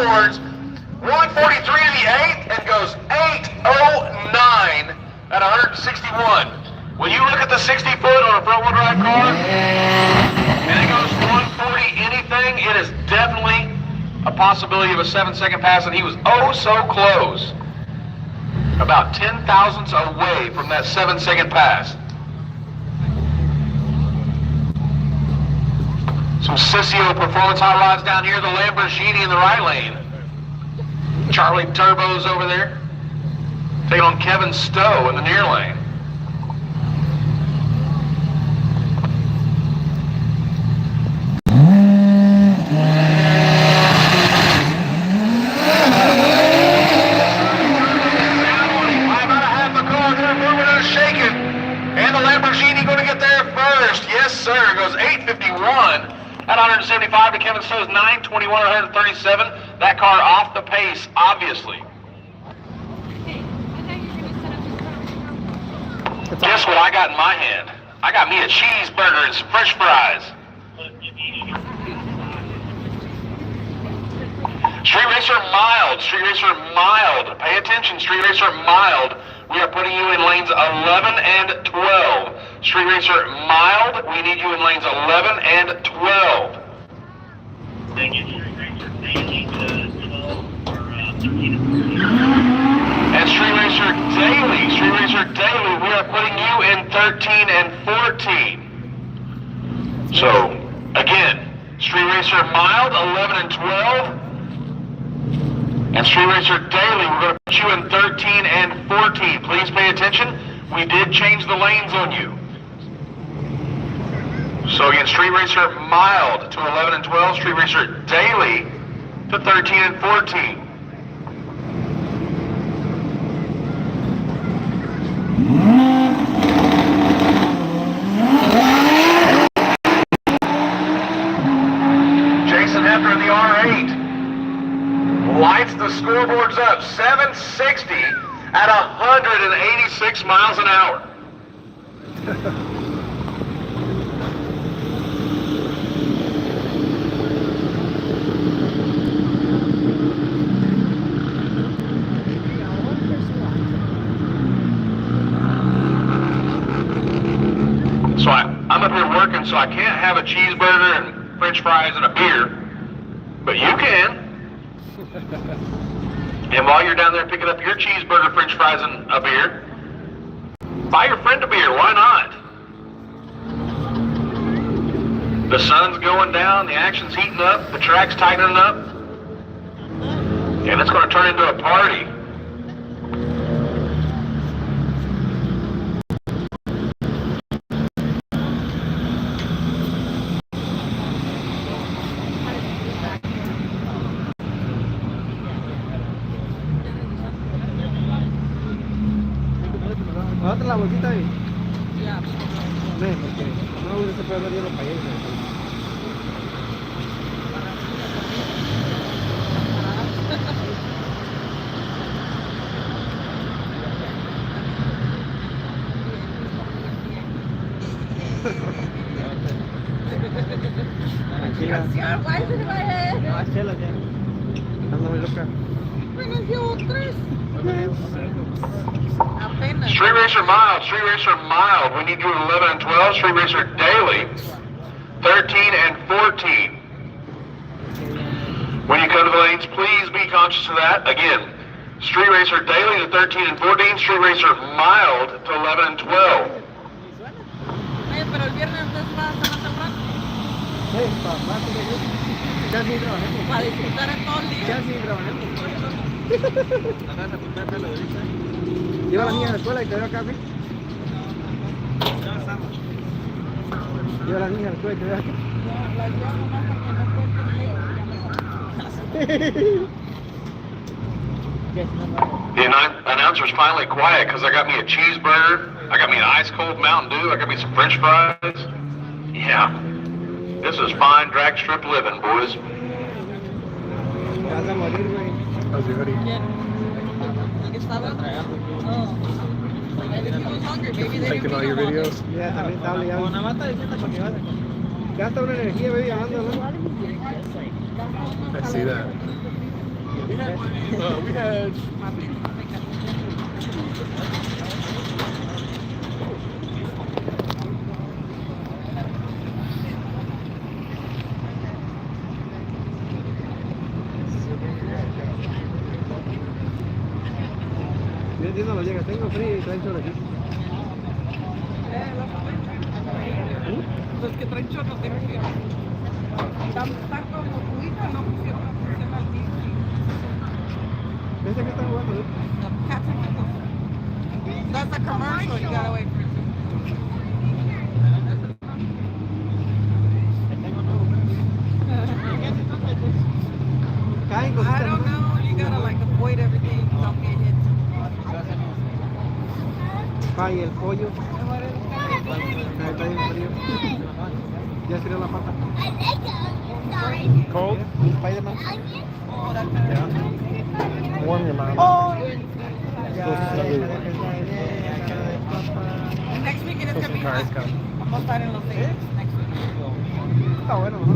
scoreboards. 143 to the 8th and goes 809 at 161. When you look at the 60-foot on a front-wheel drive car, and it goes 140 anything, it is definitely a possibility of a 7-second pass, and he was oh so close. About 10 thousandths away from that 7-second pass. Some Sissio performance hot rods down here, the Lamborghini in the right lane. Charlie Turbo's over there, taking on Kevin Stowe in the near lane. Sir, goes 851 at 175 to Kevin Stowe's 921 at 137. That car off the pace, obviously. Guess what I got in my hand? I got me a cheeseburger and some French fries. Street Racer mild, Street Racer mild. Pay attention, Street Racer mild. We are putting you in lanes 11 and 12. Street Racer mild, we need you in lanes 11 and 12. And Street Racer daily, we are putting you in 13 and 14. So, again, Street Racer mild, 11 and 12. And Street Racer daily, we're going to put you in 13 and 14. Please pay attention. We did change the lanes on you. So again, Street Racer mild to 11 and 12, Street Racer daily to 13 and 14. Jason Hefner in the R8 lights the scoreboards up, 760 at 186 miles an hour. So I'm up here working, so I can't have a cheeseburger and French fries and a beer, but you can. And while you're down there picking up your cheeseburger, French fries, and a beer, buy your friend a beer. Why not? The sun's going down, the action's heating up, the track's tightening up, and it's going to turn into a party. La bolsita ahí. Ya. Ven, porque no se puede ver los países. No, chela ya. Anda muy loca. Apenas llevo 3. Apenas. Street Racer mild, Street Racer mild. We need you at 11 and 12. Street Racer daily, 13 and 14. When you come to the lanes, please be conscious of that. Again, Street Racer daily to 13 and 14. Street Racer mild to 11 and 12. Oye, pero el viernes entonces vas a más temprano. Sí, más que ya sí trabajemos. Para disfrutar en todo el día. Ya sí trabajemos. Lleva a la niña a la escuela y te veo acá, ¿sí? Lleva a la niña a la escuela y te veo acá. La llevo nomás porque no The announcer's finally quiet because I got me a cheeseburger, I got me an ice cold Mountain Dew, I got me some French fries. Yeah, this is fine drag strip living, boys. Vas a morir, güey. ¿Quién? ¿El que estaba? Oh. I think he was hungry. Maybe they didn't all your videos. Ya, también está obligado. Con la mata de fiesta para que vaya. Gasta una energía, baby, llamando, ¿no? I see that. We had. Yo entiendo lo llega, tengo frío y traen chorro aquí. Los que traen chorro tengo que están como tu hija, no funciona aquí. ¿Ves que están jugando? That's a commercial, you gotta wait for it. Caen I cositas. don't know, you gotta like avoid everything, don't get hit. Cae el pollo. Está bien frío. Ya estiró la pata. Cold? Spider-Man. Oh, that's kind Yeah. Warm your mouth. And next weekend it's gonna be hot. Vamos a estar en Los Angeles next week. Está bueno, ¿no?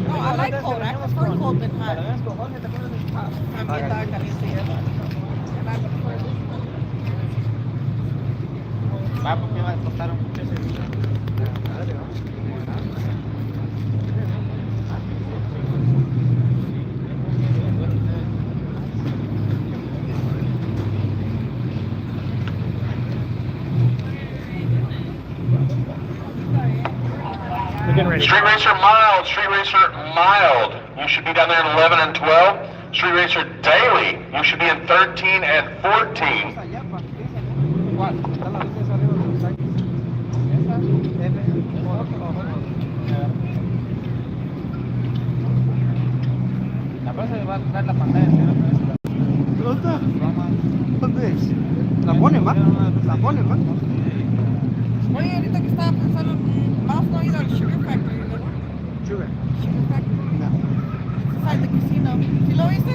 No, I like cold. I prefer cold than hot. También está caliente. And I prefer this. Va, porque me costaron mucho ese día. We're getting ready. Street Racer mild, Street Racer mild. You should be down there in 11 and 12. Street Racer daily, you should be in 13 and 14. ¿Cuál? Está la luz esa arriba de los tanques. ¿Esa? F. La próxima va a traer la pantalla. ¿Dónde está? ¿Dónde es? ¿La ponen, va? ¿La ponen, va? Oye, ahorita que estaba pensando, vamos no ir al Sugar Factory, ¿no? Sugar. Sugar Factory. No. Inside the casino. ¿Sí lo viste?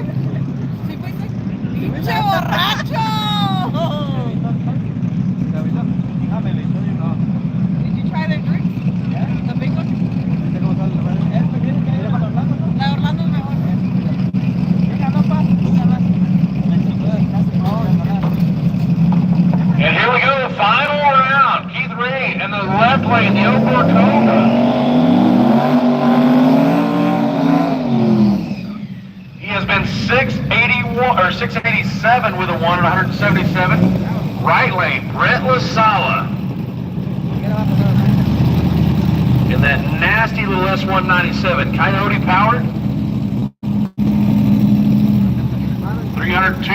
¿Sí fuiste? ¡Pinche borracho! Did you try the drink? The big one? La Orlando es mejor. And here we go, final round. Keith Ray in the left lane, the 04 Cobra. He has been 681 or 687 with a 1 and 177. Right lane, Brent LaSala. In that nasty little S197, Coyote powered. 302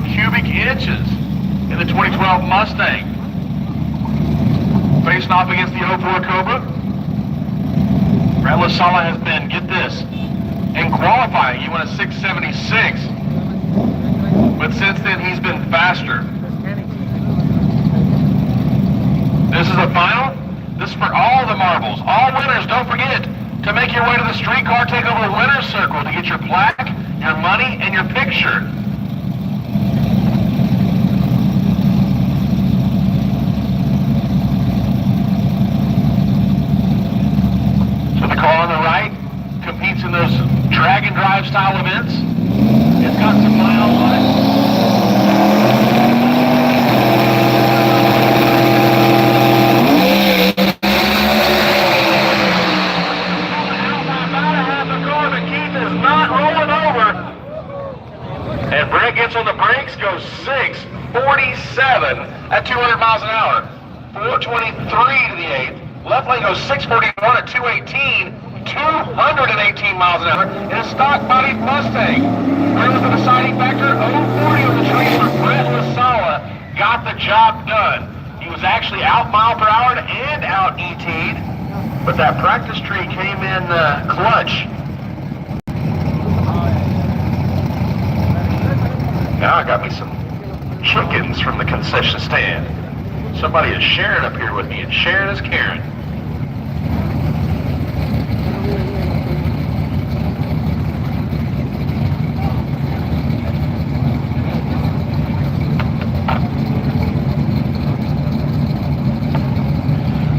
cubic inches in the 2012 Mustang. Facing off against the 04 Cobra. Brent LaSala has been, get this, in qualifying, he went a 676. But since then, he's been faster. This is the final. This is for all the marbles. All winners, don't forget to make your way to the streetcar takeover winner's circle to get your plaque, your money, and your picture. So the car on the right competes in those drag and drive style events. It's got some miles on it. And Brent gets on the brakes, goes 647 at 200 miles an hour. 423 to the 8th. Left lane goes 641 at 218. 218 miles an hour in a stock body Mustang. Where was the deciding factor? 040 on the tree for Brent LaSala. Got the job done. He was actually out mile per hour and out ET'd. But that practice tree came in clutch. Now I got me some chickens from the concession stand. Somebody is sharing up here with me, and sharing is caring.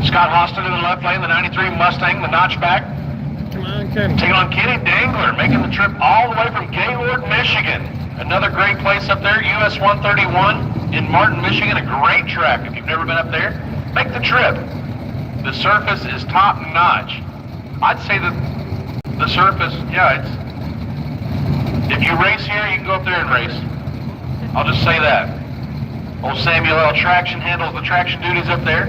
Scott Hostin in the left lane, the 93 Mustang, the notchback. Come on, Kenny. Taking on Kenny Dangler, making the trip all the way from Gaylord, Michigan. Another great place up there, US 131 in Martin, Michigan. A great track. If you've never been up there, make the trip. The surface is top notch. I'd say that the surface, yeah, it's, if you race here, you can go up there and race. I'll just say that. Old Samuel L. Traction handles the traction duties up there.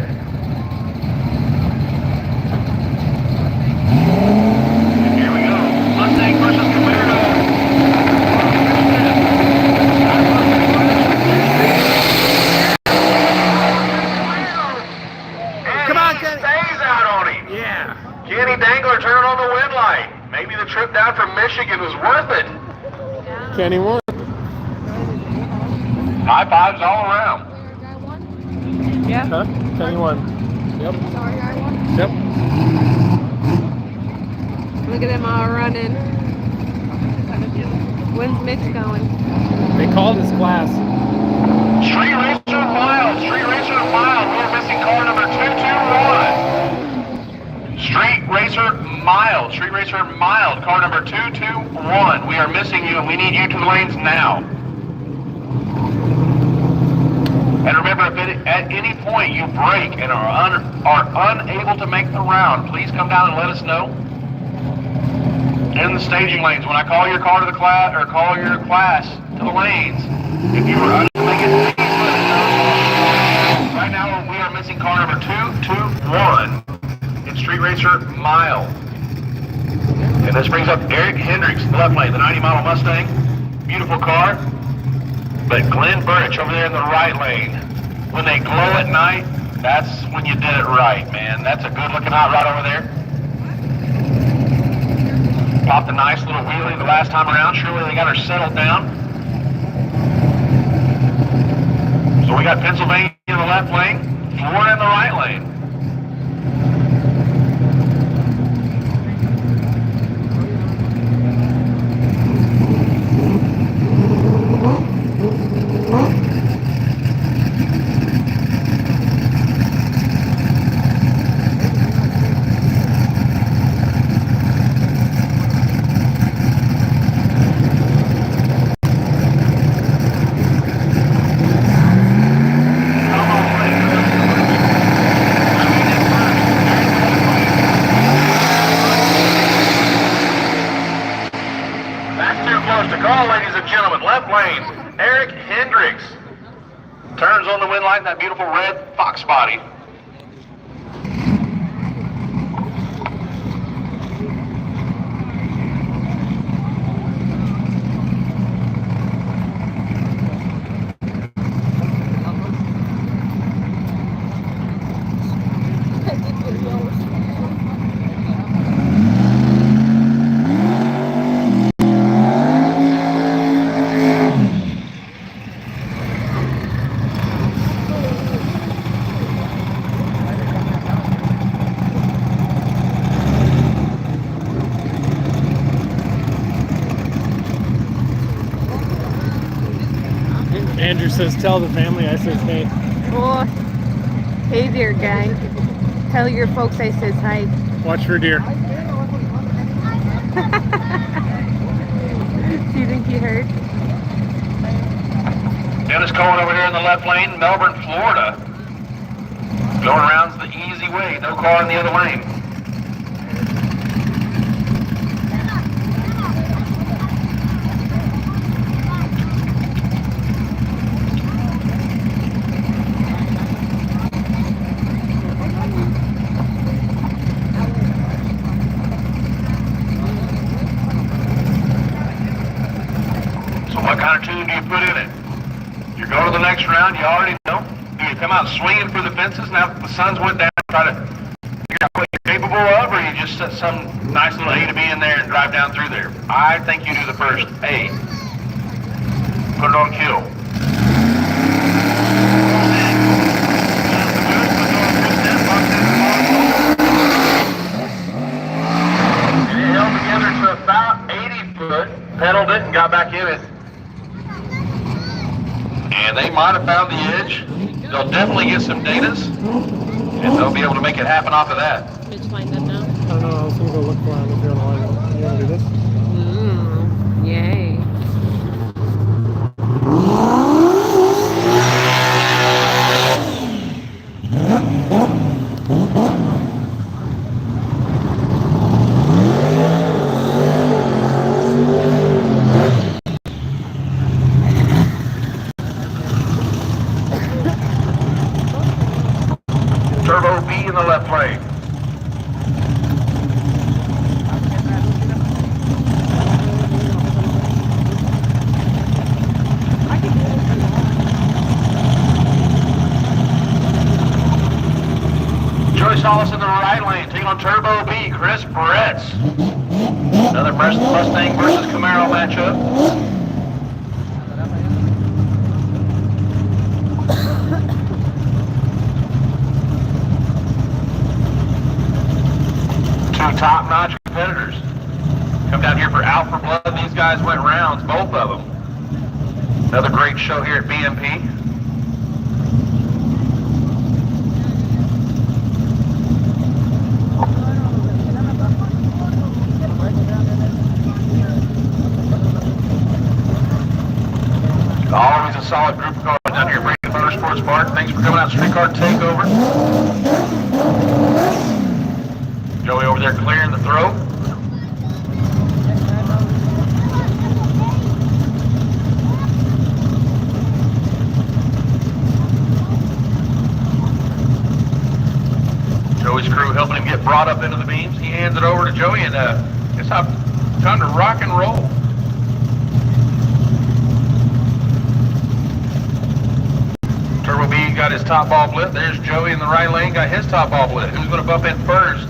And here we go. Mustang versus Camaro. Come on, Kenny. Stays out on him. Yeah. Kenny Dangler turned on the wind light. Maybe the trip down from Michigan was worth it. Kenny won. High fives all around. Yeah. Huh? Kenny won. Yep. Yep. Look at them all running. When's Mitch going? They called his class. Street Racer Mile. Street Racer Mile. We're missing car number 221. Street Racer Mile. Street Racer Mile. Car number 221. We are missing you and we need you to the lanes now. And remember, if at any point you break and are unable to make the round, please come down and let us know. In the staging lanes, when I call your car to the class, or call your class to the lanes, if you are unable to make it, please let us know. Right now, we are missing car number 221 in Street Racer Mile. And this brings up Eric Hendricks, the left lane, the 90 model Mustang. Beautiful car. But Glenn Birch over there in the right lane, when they glow at night, that's when you did it right, man. That's a good looking hot rod over there. Popped a nice little wheelie the last time around. Surely they got her settled down. So we got Pennsylvania in the left lane, Florida in the right lane. Eric Hendricks turns on the wind light in that beautiful red Fox body. Andrew says, tell the family. I says, hey. Oh, hey there, gang. Tell your folks I says hi. Watch for deer. Do you think you heard? Dennis Cohen over here in the left lane, Melbourne, Florida. Going around's the easy way, no car in the other lane. What kind of tune do you put in it? You go to the next round, you already know. Do you come out swinging for the fences? Now the sun's went down, try to figure out what you're capable of, or you just set some nice little A to B in there and drive down through there? I think you do the first A. Put it on kill. It held together to about 80 foot, pedaled it and got back in it. And they might have found the edge. They'll definitely get some datas, and they'll be able to make it happen off of that. Mitch, find them now. I don't know. I was going to go look for him if you're on the line. You want to do this? Yay. Solace in the right lane, taking on Turbo B, Chris Britz. Another Mustang versus Camaro matchup. Two top-notch competitors. Come down here for Out for Blood. These guys went rounds, both of them. Another great show here at BMP. Always a solid group of cars down here at Bradenton Motorsports Park. Thanks for coming out to Streetcar Takeover. Joey over there clearing the throat. Joey's crew helping him get brought up into the beams. He hands it over to Joey, and it's time to rock and roll. Turbo B got his top ball blip. There's Joey in the right lane, got his top ball blip. Who's going to bump in first?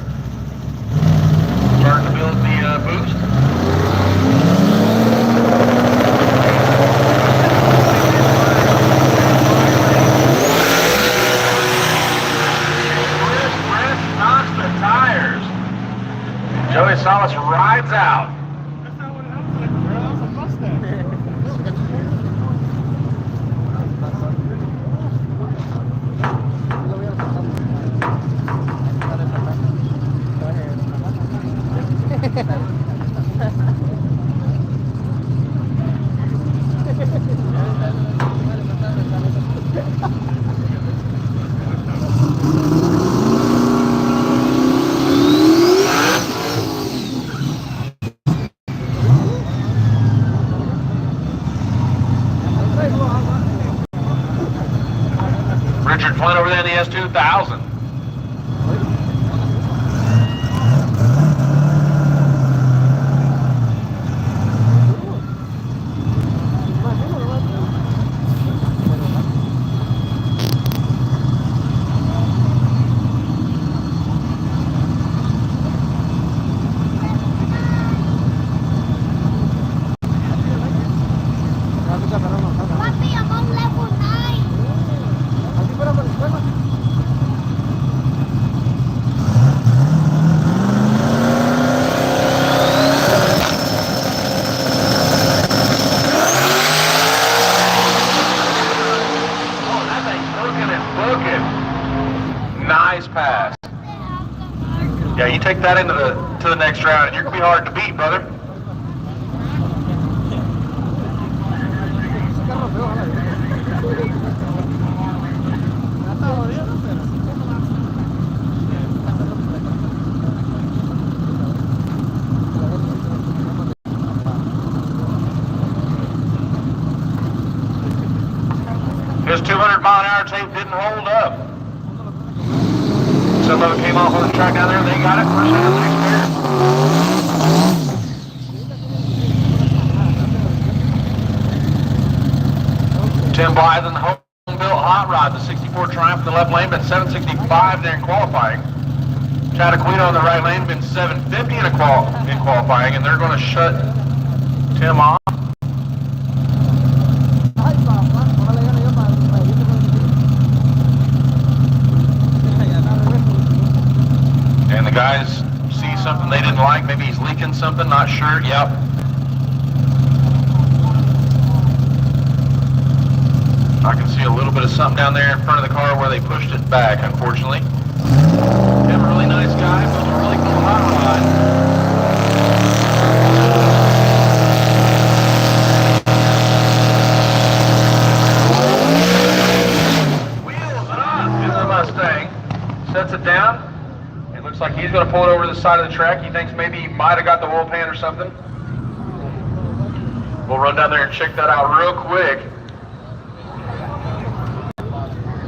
Starting to build the boost. Britz knocks the tires. Joey Solace rides out. That's not what it looks like, bro. That was a Mustang. Richard Flynn over there in the S2000. Papi, I'm on level 9. Nice pass. Yeah, you take that into the next round, and you're gonna be hard to beat, brother. His 200-mile-an-hour tape didn't hold up. Some of it came off on the track down there. They got it. First hand experience. Tim Blythe in the home-built hot rod, the 64 Triumph in the left lane, been 765 there in qualifying. Chatt Quino in the right lane, been 750 in qualifying, and they're going to shut Tim off. And the guys see something they didn't like. Maybe he's leaking something, not sure. Yep. I can see a little bit of something down there in front of the car where they pushed it back, unfortunately. Tim, a really nice guy, built a really cool hot rod. Wheels it up in the Mustang. Sets it down. Looks like he's going to pull it over to the side of the track. He thinks maybe he might have got the oil pan or something. We'll run down there and check that out real quick.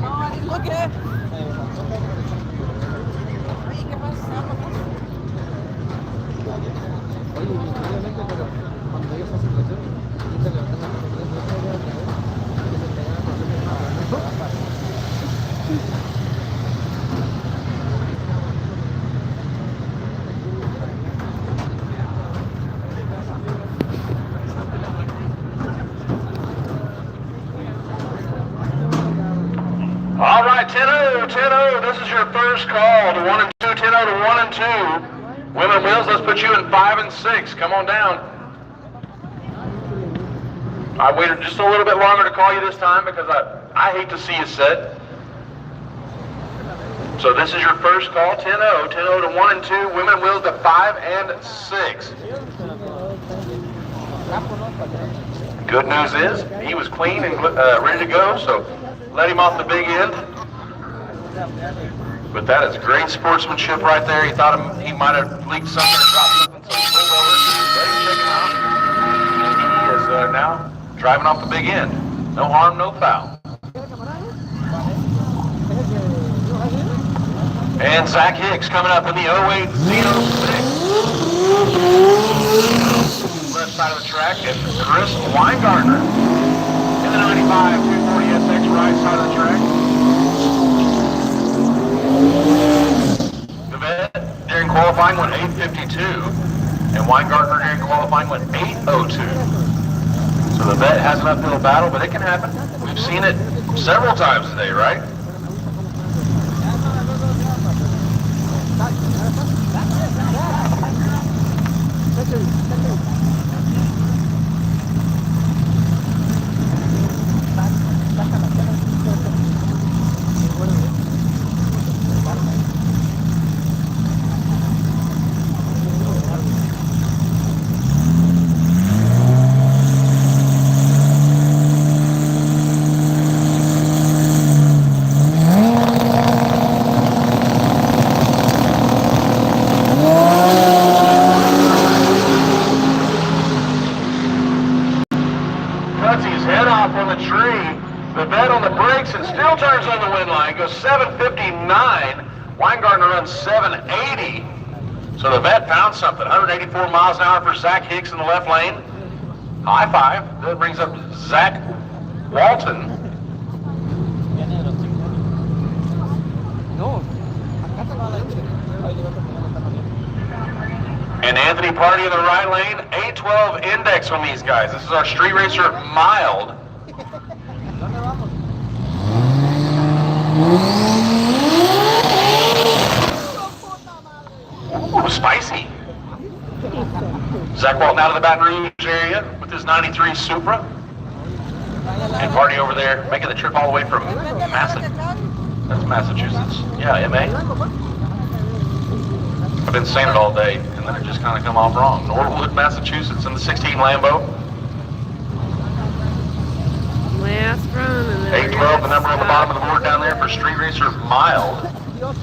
No, I didn't look at it. Oye, ¿qué pasa? 10-0. This is your first call to 1 and 2. 10-0 to 1 and 2. Women wheels, let's put you in 5 and 6. Come on down. I waited just a little bit longer to call you this time because I hate to see you set. So this is your first call, 10-0. 10-0 to 1 and 2. Women wheels to 5 and 6. Good news is he was clean and ready to go, so let him off the big end. But that is great sportsmanship right there. He thought he might have leaked something or dropped something, so he pulled over, let him check him out. He is now driving off the big end. No harm, no foul. And Zack Hicks coming up in the 08 Z06. Left side of the track, and Chris Weingartner in the 95 240SX right side of the track. The vet during qualifying went 8:52, and Weingartner during qualifying went 8:02. So the vet has an uphill battle, but it can happen. We've seen it several times today, right? Goes 7:59. Weingartner runs 7:80. So the vet found something. 184 miles an hour for Zack Hicks in the left lane. High five. That brings up Zack Walton. And Anthony Party in the right lane. 812 index on these guys. This is our street racer mild. Ooh, spicy. Zack Walt out of the Baton Rouge area with his 93 Supra. And Party over there making the trip all the way from That's Massachusetts. Yeah, MA. I've been saying it all day, and then it just kind of come off wrong. Norwood, Massachusetts in the 16 Lambo. Last run, and then 812, the number on the bottom of the board down there for Street Racer Mild. About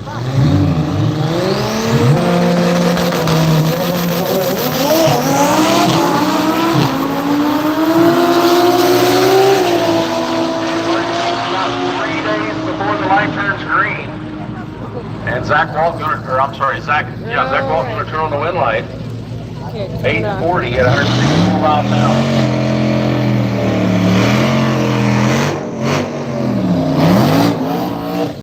3 days before the light turns green. And Zack Walt, Zack Walt going to turn on the wind light. 840 at 164 miles an hour.